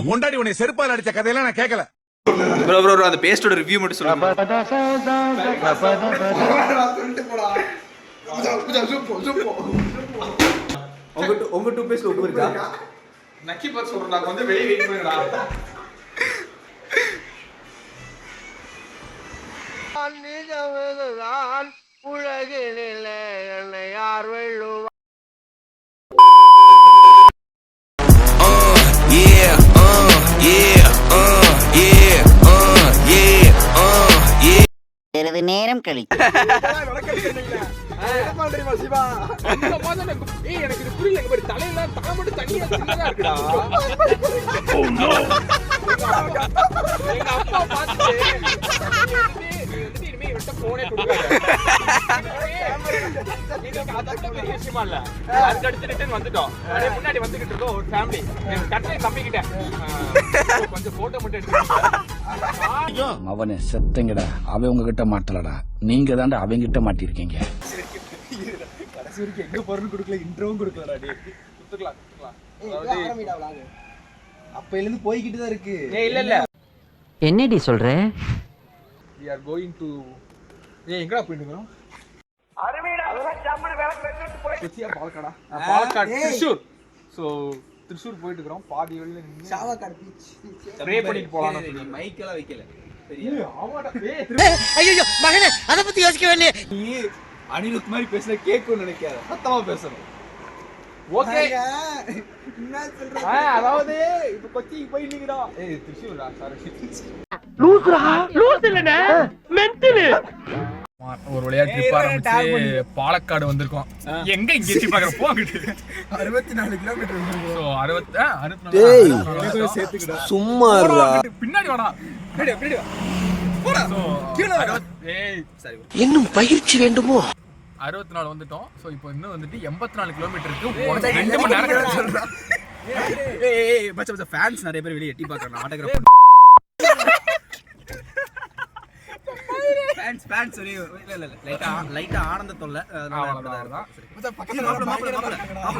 முன்னாடி உன்னை செருப்பால் அடிச்ச கதையெல்லாம் நான் கேட்கல. ப்ரோ ப்ரோ அந்த பேஸ்டோட ரிவ்யூ மட்டும் சொல்லுங்க. உங்க டூ பேஸ்ட் ஒட்டு இருக்கா? நக்கி பாத்து சொல்றேன், நான் வந்து வெளிய வெயிட் பண்ணுடா. நிஜம்தான் உலகினில் என்னை யார் வெல்லுவார்? சிறிது நேரம் கழித்து எனக்கு புரியல. தலையில தலை மட்டும் தனியா சின்னதா இருக்குடா. எங்க அப்பா பார்த்து இனிமே விட்ட போனே கொடுக்காத. பெரிய விஷயமா இல்ல. அதுக்கு அடுத்து ரிட்டர்ன் வந்துட்டோம். அப்படியே முன்னாடி வந்துகிட்டு இருக்கோம் ஒரு ஃபேமிலி. கட்டளை தம்பிக்கிட்டேன் கொஞ்சம் போட்டோ மட்டும் எடுத்து. அவனை செத்தங்கடா, அவன் உங்ககிட்ட மாட்டலடா, நீங்க தாண்டா அவங்க கிட்ட மாட்டிருக்கீங்க. கடைசி வரைக்கும் எங்க போறன்னு கொடுக்கல, இன்ட்ரோவும் கொடுக்கலடா. டேய் குத்துக்கலாம். அப்பையில இருந்து போய்கிட்டு தான் இருக்கு. இல்ல என்னடி சொல்ற? we are going to எங்கடா போயிட்டு இருக்கோம்? அரவிடா ஜம்மன வேலை வெச்சிட்டு போய் கொச்சியா பாலக்காடு திருச்சூர். சோ திருச்சூர் போயிட்டு இருக்கோம். பாதி வழியில நின்னு சாவக்காடு பீச் ஸ்ப்ரே பண்ணிட்டு போலாம்னு சொல்லி மைக் எல்லாம் வைக்கல. சரியா? ஆமாடா. ஐயோ மகனே, அத பத்தி யோசிக்க வேண்டிய. நீ அனிருத் மாதிரி பேசுற கேட்கணும்னு நினைக்காத, சத்தமா பேசணும். ஓகே என்ன சொல்ற? அதாவது இப்ப கொச்சிக்கு போய் நிக்கிறோம். திருச்சூர்டா. சாரி லூஸ் இல்லனே, மென்டல். ஒரு வழியா ட்ரிப் ஆரம்பிச்சு பாலக்காடு வந்திருக்கோம். எங்க இங்க எட்டி பாக்குற போங்கிட்டு 64 கிலோமீட்டர் வந்திருக்கோம். சோ 64 சேர்த்துக்கடா. சும்மா இருடா. பின்னாடி வாடா. பின்னாடி வா. போடா. கீழ வா. சரி. இன்னும் பயிற்சி வேண்டுமோ? 64 வந்துட்டோம். சோ இப்போ இன்னும் வந்துட்டு 84 கிலோமீட்டருக்கு 2 மணி நேரம் சொல்றா. பச்ச ஃபேன்ஸ் நிறைய பேர் வெளிய எட்டி பாக்குறாங்க. ஆட்டோகிராஃப் ஃபேன்ஸ் இல்ல லைட்டா ஆனந்த தொல்லை. அதனால தான்.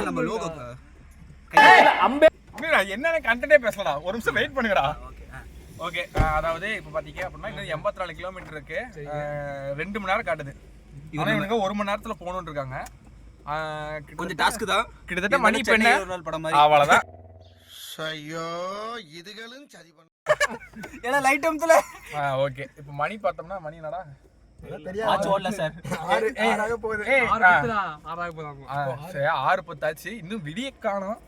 நம்ம லோகோ அம்பே என்னன்னு கண்டென்ட்டே பேசலடா. ஒரு நிமிஷம் வெயிட் பண்ணுங்கடா. ஓகே, அதாவது இப்போ பாத்தீங்க அப்படின்னா இன்னும் 84 கிலோமீட்டர் இருக்கு. 2 மணி நேரம் காட்டுது. ஆனா இவனுங்க 1 மணி நேரத்துல போகணும்னு இருக்காங்க. கொஞ்சம் டாஸ்க் தான். கிட்டத்தட்ட மணி பெண்ணே ஒரு நாள் படம் மாதிரி. அவ்வளவுதான். ஐயோ இதுகளும் சரி பண்ண ஏன்னா லைட் அம்த்துல. ஓகே, இப்போ மணி பார்த்தோம்னா மணி என்னடா ஆச்சு ஓடல சார். 6 போகுது. 6:10 ஆச்சு. இன்னும் விடிய காணோம்.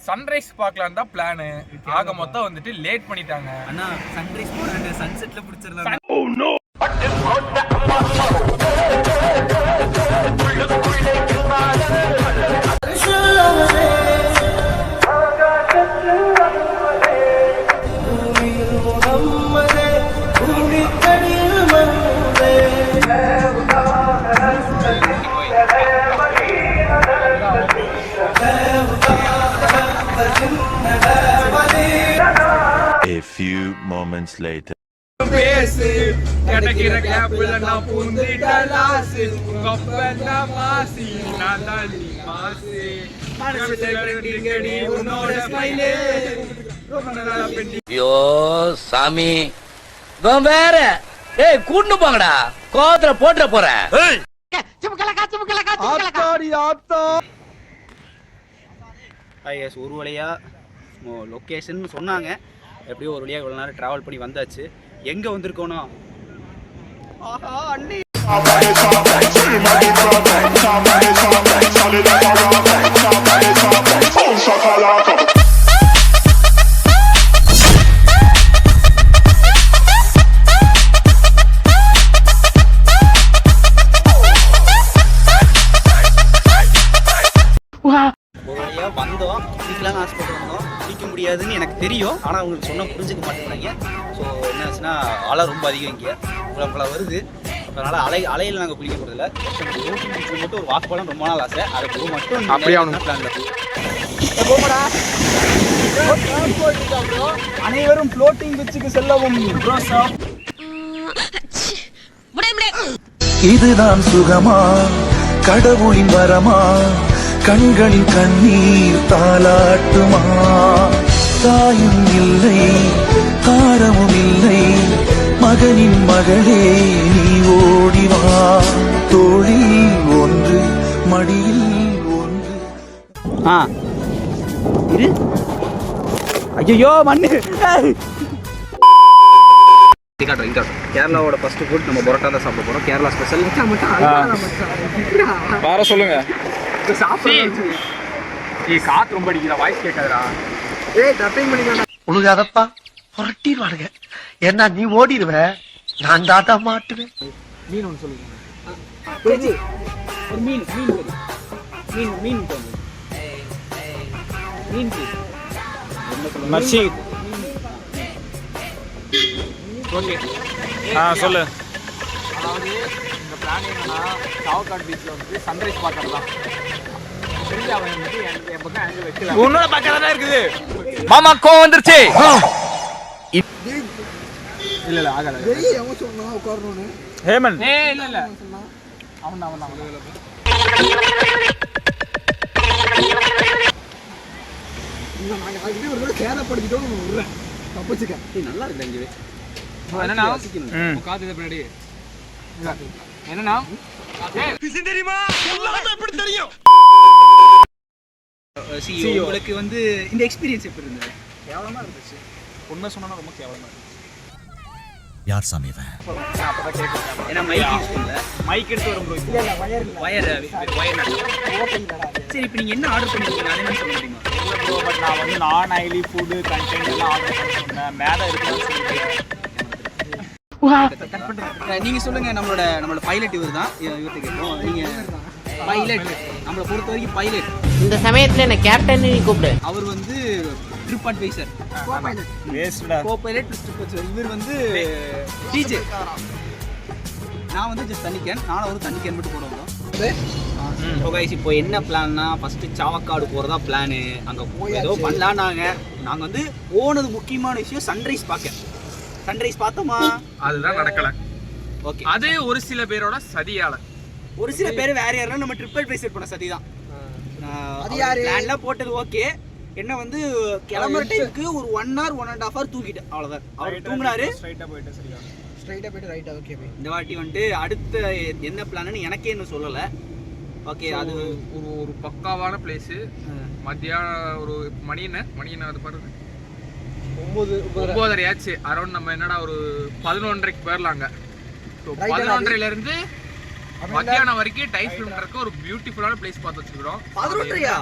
சன்ரைஸ் பார்க்கலாம் தான் பிளான். ஆக மொத்தம் வந்துட்டு லேட் பண்ணிட்டாங்க. அண்ணா சன்ரைஸ் போறேன், சன்செட்ல பிடிச்சிரலாம். A few moments later. பேசு கிடைக்கிற கேப்ல நான் புந்திட்ட லாஸ் கப்பனா மாசி நான் தான் நீ மாசி உன்னோட ஸ்மைலே. ஐயோ சாமி, வேற கூட்டு போங்கடா, கோவத்துல போட்டுற போறேன். ஒரு வழியா லொக்கேஷன் சொன்னாங்க. எப்படியோ ஒரு வழியாக இவ்வளோ நேரம் ட்ராவல் பண்ணி வந்தாச்சு. எங்கே வந்திருக்கோன்னா அண்ணி வந்தோம். குளிக்கலாம் ஆசைப்பட்டு வந்தோம். குளிக்க முடியாதுன்னு எனக்கு தெரியும். ஆனால் அவங்களுக்கு சொன்னால் புரிஞ்சுக்க மாட்டேங்கிறாங்க. ஸோ என்ன ஆச்சுன்னா அலை ரொம்ப அதிகம் இங்கே உங்களை வருது. அதனால் அலையில் நாங்கள் குளிக்க போகிறதில்ல. மட்டும் ஒரு வாக் போகலாம் ரொம்ப நாள் ஆசை. அதை போக மட்டும் அப்படியே அவனுக்கு பிளான்ல அனைவரும் ஃப்ளோட்டிங் பீச்சுக்கு செல்லவும். இதுதான் சுகமா கடவுளின் வரமா கண்களின் கண்ணீர் தாலாட்டுமா தாயும் இல்லை தாரமும் இல்லை மகனின் மகளே நீ ஓடிவா தோளில் ஒன்று மடியில் ஒன்று இரு ஐயோ மண்ணு கேரளாவோட ஃபர்ஸ்ட் ஃபுட் நம்ம பரோட்டா தான் சாப்பிட போறோம். கேரளா ஸ்பெஷல். வேற சொல்லுங்க. காத்து ரொம்ப அடிக்குதா, வாய்ஸ் கேட்காதுடா. உனக்கு அதப்பா புரட்டிடுவானுங்க. ஏன்னா நீ ஓடிடுவ, நான் தாத்தா மாட்டுவேன். மீன் ஒன்று சொல்லுங்க. ஒரு மீன் மீன் மீன் மீன் மீன் மச்சி. ஓகே சொல்லு. அதாவது இந்த பிளான் என்னன்னா சாவக்காடு பீச்சில் வந்து சன்ரைஸ் பார்க்கறதான். தெரிஞ்சு அவன் வந்து என் பக்கம் ஆங்கிள் வைக்கல. உன்னோட பக்கம் தான் இருக்குது. மாமா கோவம் வந்துருச்சு. இல்ல ஆகல. ஹேமன் இல்ல அவன் நல்லா இருக்கு இங்கே. என்னன்னா காத்து பின்னாடி என்னன்னா உங்களுக்கு வந்து இந்த எக்ஸ்பீரியன்ஸ் எப்படி இருந்தது? கேவலமா இருந்துச்சு. உண்மை சொன்னா ரொம்ப கேவலமா இருந்துச்சு. யார் சாமி ஏன்னா மைக் யூஸ் பண்ணல. மைக் எடுத்து வரும் ப்ரோ. வயர் சரி, இப்போ நீங்க என்ன ஆர்டர் பண்ணிருக்கீங்க அதை சொல்ல முடியுமா? இல்ல ப்ரோ, பட் நான் வந்து நான் ஆயிலி ஃபுட் கண்டென்ட் எல்லாம் ஆர்டர் பண்ண சொன்னேன். மேல இருக்குன்னு சொல்லிட்டு நீங்க சொல்லுங்க. நம்மளோட பைலட் இவர் தான். இவர்கிட்ட கேட்போம். நீங்க பைலட், நம்மளை பொறுத்த வரைக்கும் பைலட். இந்த சமயத்துல என்ன கேப்டன் கூப்பிடு. அவர் வந்து trip advisor, co pilot, trip advisor. இவர் வந்து டிஜே. நான் வந்து ஜஸ்ட் தண்ணி கேன். நானும் ஒரு தண்ணி கேன் மட்டும் போட வந்தோம். ஸோ கைஸ், இப்போ என்ன பிளான்னா ஃபர்ஸ்ட் சாவக்காடு போகிறதா பிளானு. அங்கே ஏதோ பண்ணலாம். நாங்கள் வந்து போனது முக்கியமான விஷயம் சன்ரைஸ் பார்க்க. சன்ரைஸ் பார்த்தோமா? அதுதான் நடக்கல. ஓகே, அது ஒரு சில பேரோட சதியால. ஒரு சில பேர் வேற யாரும் நம்ம ட்ரிப் அட்வைசர் பண்ண சதி தான். பிளான்லாம் போட்டது ஓகே. என்ன வந்து கிளம்புற டைமுக்கு ஒரு 1 hour 1.5 hour தூக்கிட்டு அவ்வளோதான். அவர் தூங்கினாரு. ஸ்ட்ரைட்டாக போயிட்டு ரைட்டா. ஓகே, இந்த வாட்டி வந்துட்டு அடுத்த என்ன பிளான்னு எனக்கே இன்னும் சொல்லலை. ஓகே, அது ஒரு பக்காவான பிளேஸு. மத்தியானம் ஒரு மணி என்ன அது பாருங்க 9:30 ஆச்சு. அரௌண்ட் நம்ம என்னடா ஒரு 11:30க்கு போயிடலாங்க. ஸோ 11:30லேருந்து மத்தியானம் வரைக்கும் டைம் ஸ்பெண்ட் பண்ணுறதுக்கு ஒரு பியூட்டிஃபுல்லான பிளேஸ் பார்த்து வச்சுக்கிறோம். 11:30